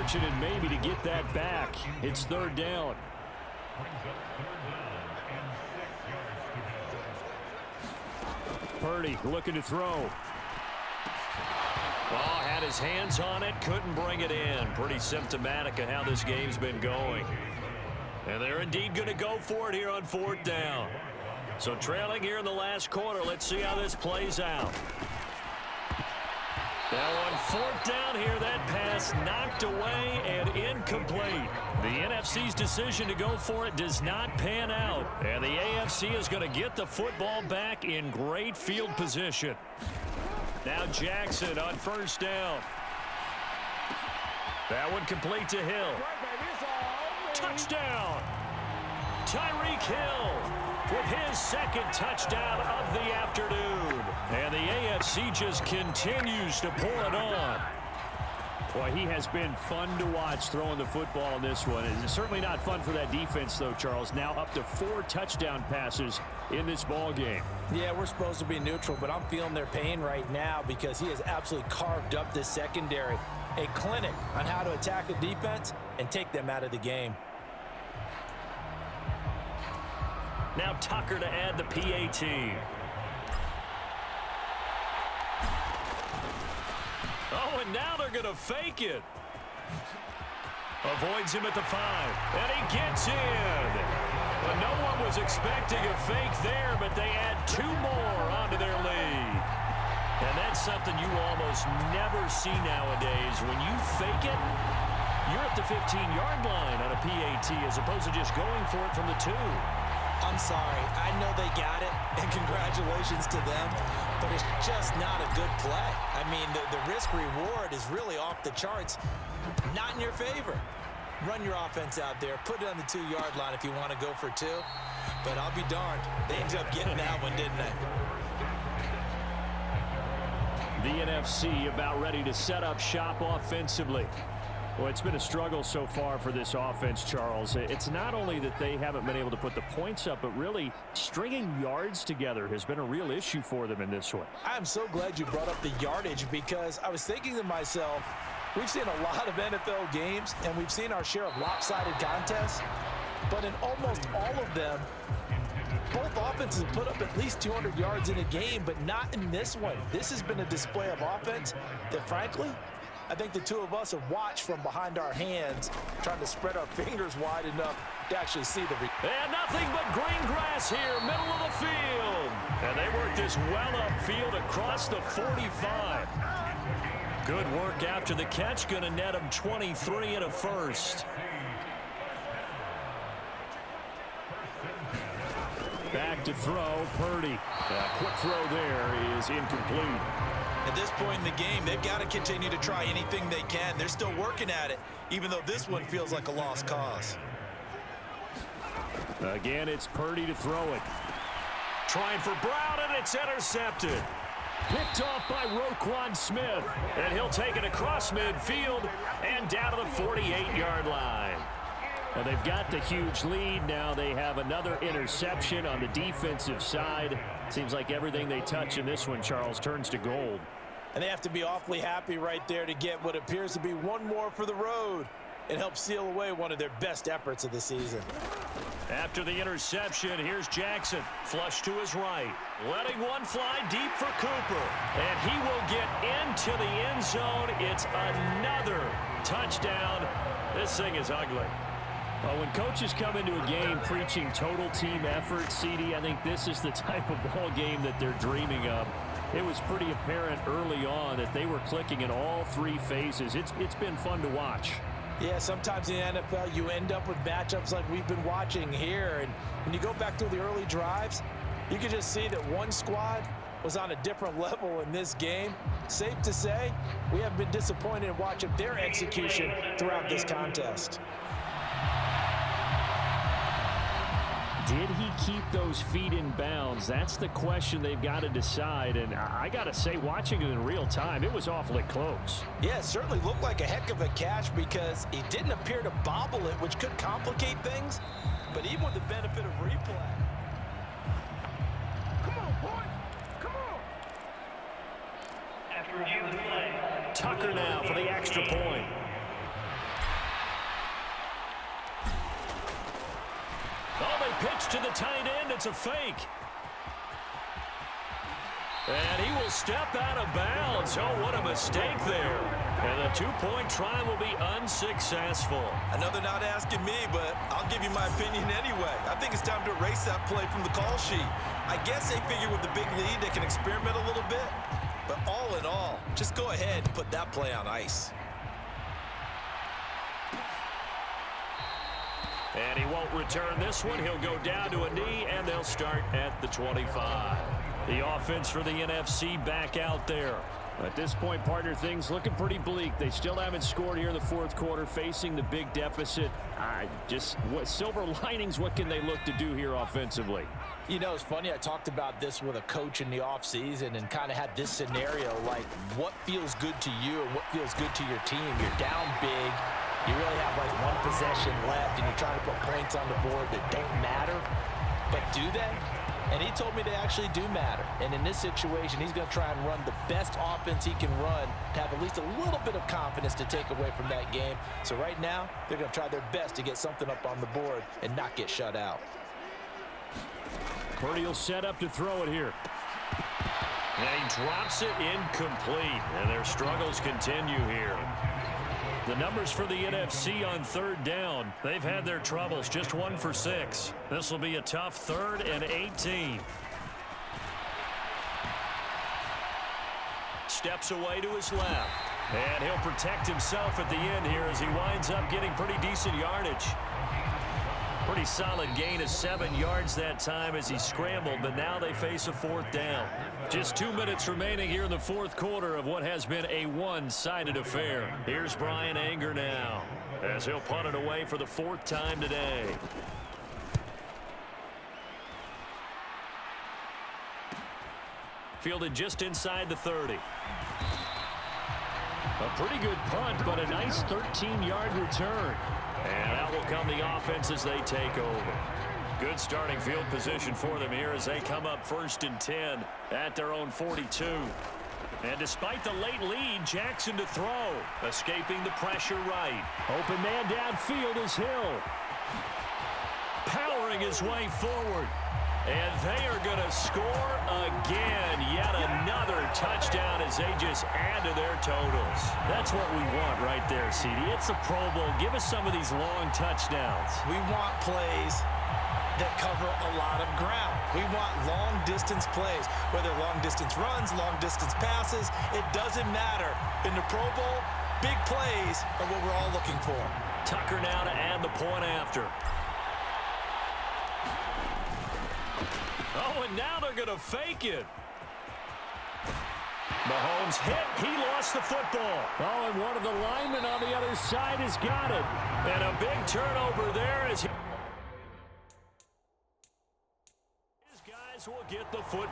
fortunate maybe to get that back. It's third down. Purdy looking to throw. Oh, had his hands on it, couldn't bring it in. Pretty symptomatic of how this game's been going. And they're indeed going to go for it here on fourth down. So trailing here in the last quarter, let's see how this plays out. Now on fourth down here, that pass knocked away and incomplete. The NFC's decision to go for it does not pan out. And the AFC is going to get the football back in great field position. Now Jackson on first down. That one complete to Hill. Touchdown! Tyreek Hill with his second touchdown of the afternoon. And the AFC just continues to pour it on. Boy, he has been fun to watch throwing the football in this one. It's certainly not fun for that defense, though, Charles. Now up to 4 touchdown passes in this ball game. Yeah, we're supposed to be neutral, but I'm feeling their pain right now because he has absolutely carved up this secondary. A clinic on how to attack a defense and take them out of the game. Now Tucker to add the PAT. Oh, and now they're going to fake it. Avoids him at the 5. And he gets in. But no one was expecting a fake there, but they add 2 more onto their lead. And that's something you almost never see nowadays. When you fake it, you're at the 15-yard line on a PAT as opposed to just going for it from the 2. I'm sorry. I know they got it, and congratulations to them, but it's just not a good play. I mean, the risk-reward is really off the charts, not in your favor. Run your offense out there. Put it on the 2-yard line if you want to go for 2, but I'll be darned. They ended up getting that one, didn't they? The NFC about ready to set up shop offensively. Well, it's been a struggle so far for this offense, Charles. It's not only that they haven't been able to put the points up, but really stringing yards together has been a real issue for them in this one. I'm so glad you brought up the yardage because I was thinking to myself, we've seen a lot of NFL games, and we've seen our share of lopsided contests, but in almost all of them, both offenses have put up at least 200 yards in a game, but not in this one. This has been a display of offense that, frankly, I think the two of us have watched from behind our hands, trying to spread our fingers wide enough to actually see the... And nothing but green grass here, middle of the field. And they work this well upfield across the 45. Good work after the catch, going to net him 23 and a first. Back to throw, Purdy. Quick throw there is incomplete. At this point in the game, they've got to continue to try anything they can. They're still working at it, even though this one feels like a lost cause. Again, it's Purdy to throw it. Trying for Brown, and it's intercepted. Picked off by Roquan Smith. And he'll take it across midfield and down to the 48-yard line. Well, they've got the huge lead. Now they have another interception on the defensive side. Seems like everything they touch in this one, Charles, turns to gold. And they have to be awfully happy right there to get what appears to be one more for the road. It helps seal away one of their best efforts of the season. After the interception, here's Jackson. Flush to his right. Letting one fly deep for Cooper. And he will get into the end zone. It's another touchdown. This thing is ugly. Well, when coaches come into a game preaching total team effort, CD, I think this is the type of ball game that they're dreaming of. It was pretty apparent early on that they were clicking in all 3 phases. It's been fun to watch. Yeah, sometimes in the NFL you end up with matchups like we've been watching here. And when you go back to the early drives, you can just see that one squad was on a different level in this game. Safe to say, we have been disappointed in watching their execution throughout this contest. Did he keep those feet in bounds? That's the question they've got to decide. And I got to say, watching it in real time, it was awfully close. Yeah, it certainly looked like a heck of a catch because he didn't appear to bobble it, which could complicate things. But even with the benefit of replay. Come on, boys. Come on. Tucker now for the extra point. pitch to the tight end. It's a fake. And he will step out of bounds. Oh, what a mistake there. And the two-point try will be unsuccessful. I know they're not asking me, but I'll give you my opinion anyway. I think it's time to erase that play from the call sheet. I guess they figure with the big lead they can experiment a little bit. But all in all, just go ahead and put that play on ice. And he won't return this one. He'll go down to a knee, and they'll start at the 25. The offense for the NFC back out there. At this point, partner, things looking pretty bleak. They still haven't scored here in the fourth quarter, facing the big deficit. What silver linings, what can they look to do here offensively? You know, it's funny, I talked about this with a coach in the offseason and kind of had this scenario, like what feels good to you and what feels good to your team. You're down big. You really have like one possession left, and you're trying to put points on the board that don't matter. But do they? And he told me they actually do matter. And in this situation, he's going to try and run the best offense he can run to have at least a little bit of confidence to take away from that game. So right now, they're going to try their best to get something up on the board and not get shut out. Purdy will set up to throw it here. And he drops it incomplete. And their struggles continue here. The numbers for the NFC on third down. They've had their troubles, just 1 for 6. This will be a tough 3rd and 18. Steps away to his left. And he'll protect himself at the end here as he winds up getting pretty decent yardage. Pretty solid gain of 7 yards that time as he scrambled, but now they face a 4th down. Just 2 minutes remaining here in the fourth quarter of what has been a one-sided affair. Here's Bryan Anger now as he'll punt it away for the 4th time today. Fielded just inside the 30. A pretty good punt, but a nice 13-yard return. And out will come the offense as they take over. Good starting field position for them here as they come up 1st and 10 at their own 42. And despite the late lead, Jackson to throw. Escaping the pressure right. Open man downfield is Hill. Powering his way forward. And they are going to score again. Yet another touchdown as they just add to their totals. That's what we want right there, CD. It's a Pro Bowl. Give us some of these long touchdowns. We want plays that cover a lot of ground. We want long-distance plays, whether long-distance runs, long-distance passes. It doesn't matter. In the Pro Bowl, big plays are what we're all looking for. Tucker now to add the point after. Oh, and now they're going to fake it. Mahomes hit. He lost the football. Oh, and one of the linemen on the other side has got it. And a big turnover there as his guys will get the foot.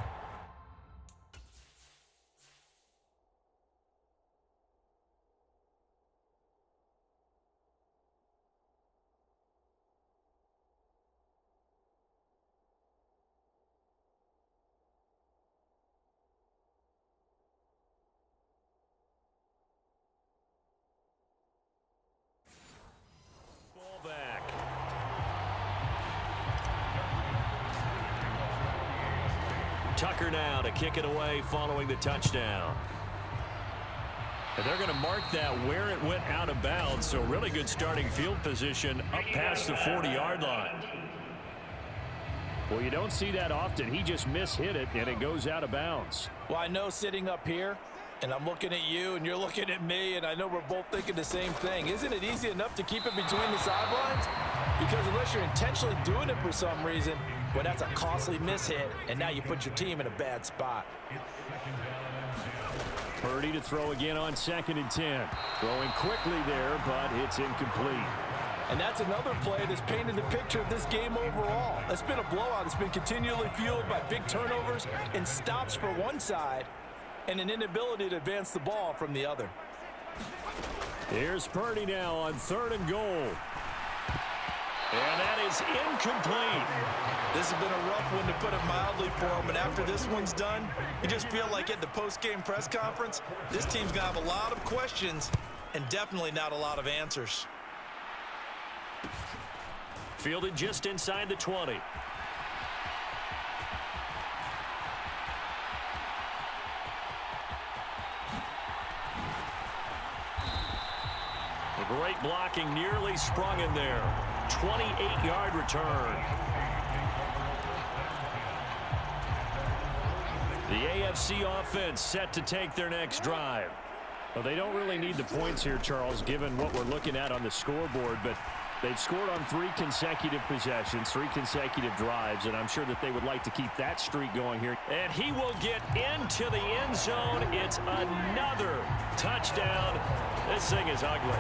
Back. Tucker now to kick it away following the touchdown. And they're going to mark that where it went out of bounds. So really good starting field position up past the 40-yard line. Well, you don't see that often. He just mishit it, and it goes out of bounds. Well, I know sitting up here, and I'm looking at you, and you're looking at me, and I know we're both thinking the same thing. Isn't it easy enough to keep it between the sidelines? Because unless you're intentionally doing it for some reason, well, that's a costly mishit, and now you put your team in a bad spot. Purdy to throw again on 2nd and 10. Throwing quickly there, but it's incomplete. And that's another play that's painted the picture of this game overall. It's been a blowout. It's been continually fueled by big turnovers and stops for one side and an inability to advance the ball from the other. Here's Purdy now on 3rd and goal. And that is incomplete. This has been a rough one, to put it mildly, for him. And after this one's done, you just feel like at the post-game press conference, this team's going to have a lot of questions and definitely not a lot of answers. Fielded just inside the 20. A great blocking, nearly sprung in there. 28-yard return. The AFC offense set to take their next drive. Well, they don't really need the points here, Charles, given what we're looking at on the scoreboard, but they've scored on 3 consecutive possessions, 3 consecutive drives, and I'm sure that they would like to keep that streak going here. And he will get into the end zone. It's another touchdown. This thing is ugly.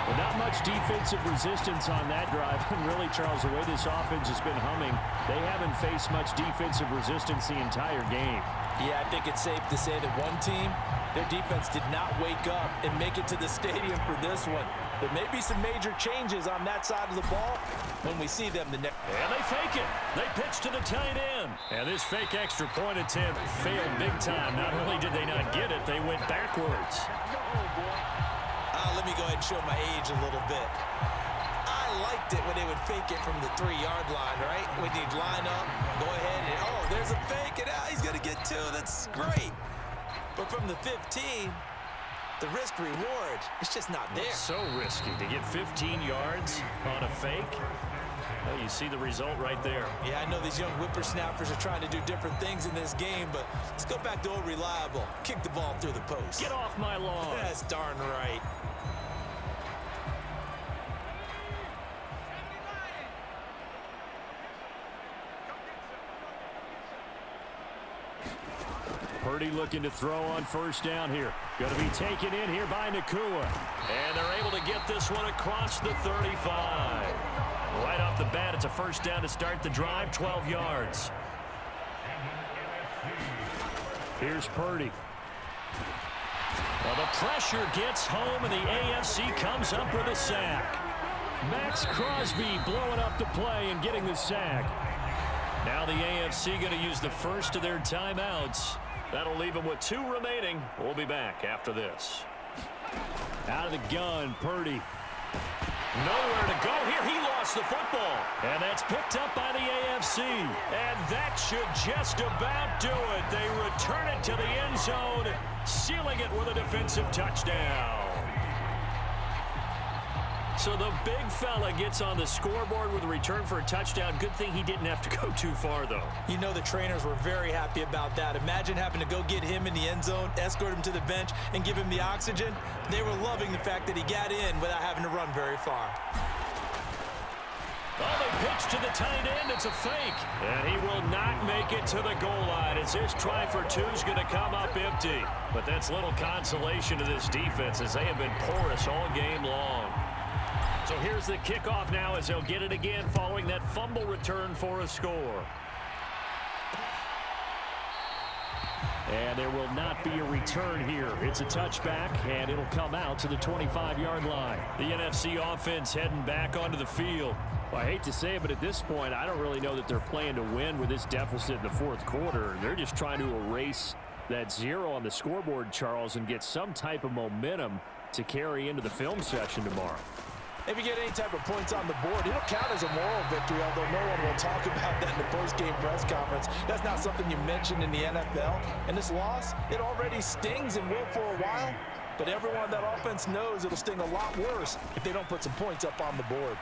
Well, not much defensive resistance on that drive. And really, Charles, the way this offense has been humming, they haven't faced much defensive resistance the entire game. Yeah, I think it's safe to say that one team, their defense did not wake up and make it to the stadium for this one. There may be some major changes on that side of the ball when we see them the next. And they fake it. They pitch to the tight end. And this fake extra point attempt failed big time. Not only did they not get it, they went backwards. Let me go ahead and show my age a little bit. I liked it when they would fake it from the 3-yard line, right? When you'd line up, go ahead and, oh, there's a fake, and he's going to get 2. That's great. But from the 15, the risk reward, it's just not there. It's so risky to get 15 yards on a fake. Well, you see the result right there. Yeah, I know these young whippersnappers are trying to do different things in this game, but let's go back to old reliable. Kick the ball through the post. Get off my lawn. That's darn right. Purdy looking to throw on first down here. Going to be taken in here by Nacua. And they're able to get this one across the 35. Right off the bat, it's a first down to start the drive, 12 yards. Here's Purdy. Well, the pressure gets home, and the AFC comes up with a sack. Max Crosby blowing up the play and getting the sack. Now the AFC going to use the first of their timeouts. That'll leave them with 2 remaining. We'll be back after this. Out of the gun, Purdy. Nowhere to go here. He lost the football. And that's picked up by the AFC. And that should just about do it. They return it to the end zone, sealing it with a defensive touchdown. So the big fella gets on the scoreboard with a return for a touchdown. Good thing he didn't have to go too far, though. You know the trainers were very happy about that. Imagine having to go get him in the end zone, escort him to the bench, and give him the oxygen. They were loving the fact that he got in without having to run very far. Oh, they pitch to the tight end. It's a fake. And he will not make it to the goal line as his try for 2 is going to come up empty. But that's little consolation to this defense as they have been porous all game long. So here's the kickoff now as they'll get it again following that fumble return for a score. And there will not be a return here. It's a touchback, and it'll come out to the 25-yard line. The NFC offense heading back onto the field. Well, I hate to say it, but at this point, I don't really know that they're playing to win with this deficit in the fourth quarter. They're just trying to erase that 0 on the scoreboard, Charles, and get some type of momentum to carry into the film session tomorrow. If you get any type of points on the board, it'll count as a moral victory, although no one will talk about that in the post-game press conference. That's not something you mentioned in the NFL. And this loss, it already stings and will for a while, but everyone on that offense knows it'll sting a lot worse if they don't put some points up on the board.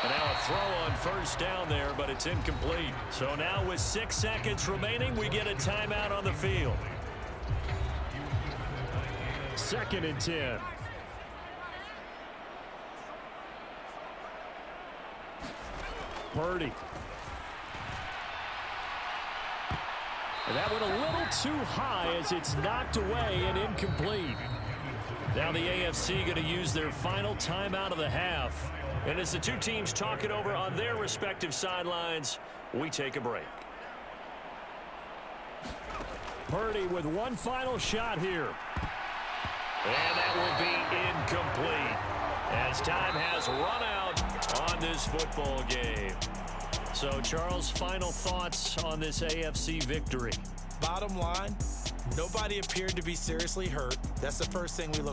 And now a throw on first down there, but it's incomplete. So now with 6 seconds remaining, we get a timeout on the field. 2nd and 10. Purdy. And that went a little too high as it's knocked away and incomplete. Now the AFC going to use their final timeout of the half. And as the 2 teams talk it over on their respective sidelines, we take a break. Purdy with one final shot here. And that will be incomplete as time has run out on this football game. So, Charles, final thoughts on this AFC victory? Bottom line, nobody appeared to be seriously hurt. That's the first thing we look